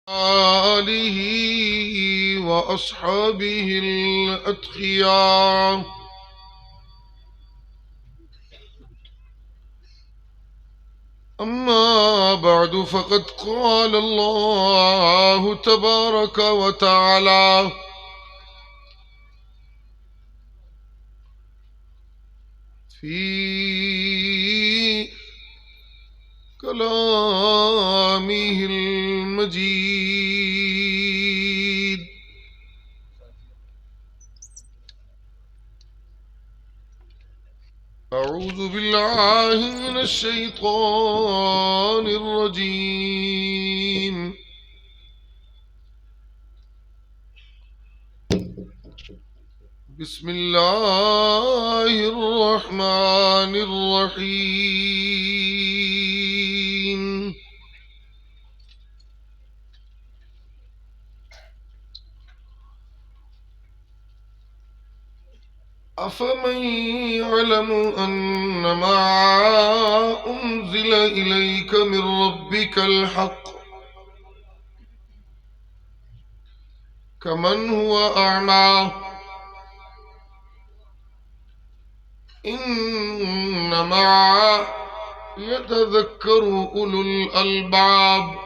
آله وأصحابه الأتقياء. أما بعد، فقد قال الله تبارك وتعالى في كلامه المجيد: أعوذ بالله من الشيطان الرجيم. بسم الله الرحمن الرحيم. أفمن يعلم أنما أنزل إليك من ربك الحق كمن هو أعمى؟ إنما يتذكر أولو الألباب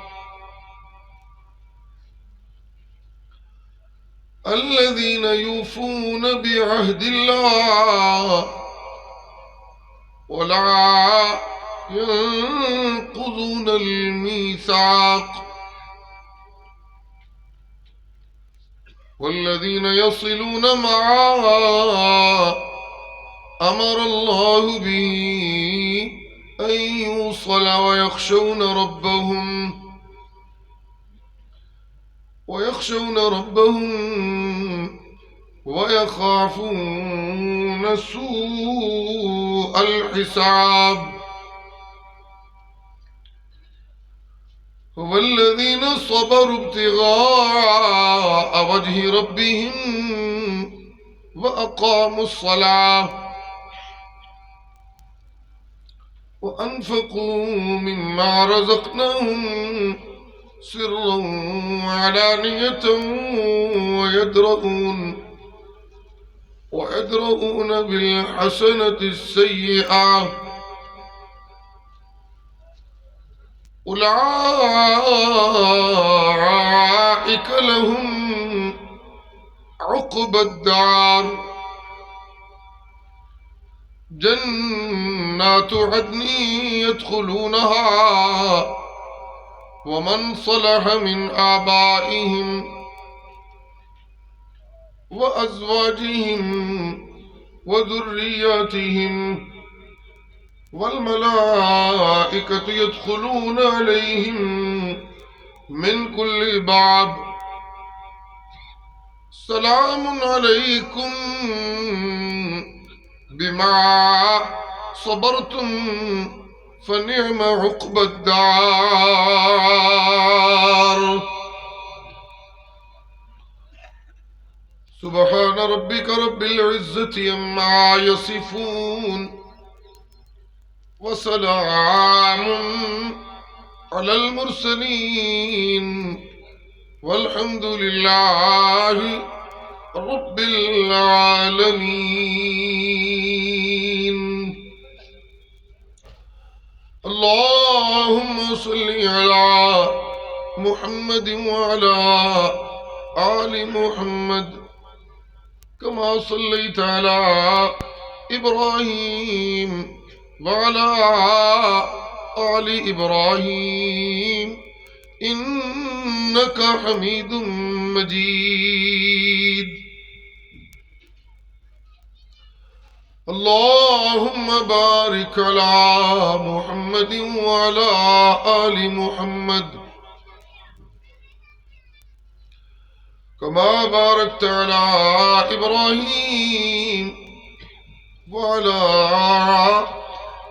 الذين يوفون بعهد الله ولا ينقضون الميثاق والذين يصلون ما أمر الله به أن يوصل ويخشون ربهم ويخافون سوء الحساب. والذين صبروا ابتغاء وجه ربهم وأقاموا الصلاة وأنفقوا مما رزقناهم سرا وعلانية ويدرؤون بالحسنة السيئة أولئك لهم عقبى الدار جنات عدن يدخلونها ومن صلح من آبائهم وأزواجهم وذرياتهم والملائكة يدخلون عليهم من كل باب سلام عليكم بما صبرتم فنعم عقبى الدار. سبحان ربك رب العزة عما يصفون وسلام على المرسلين والحمد لله رب العالمين. اللهم صل على محمد وعلى آل محمد كما صليت على إبراهيم وعلى آل إبراهيم إنك حميد مجيد. اللهم بارك على محمد وعلى آل محمد كما باركت على إبراهيم وعلى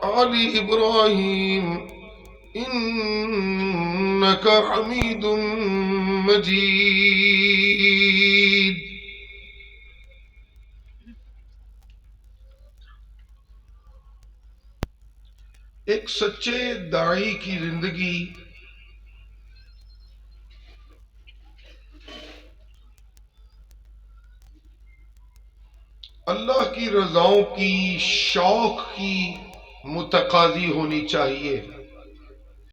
آل إبراهيم إنك حميد مجيد. एक सच्चे दाई की जिंदगी अल्लाह की रजाओं की शौक की मुतकाजी होनी चाहिए।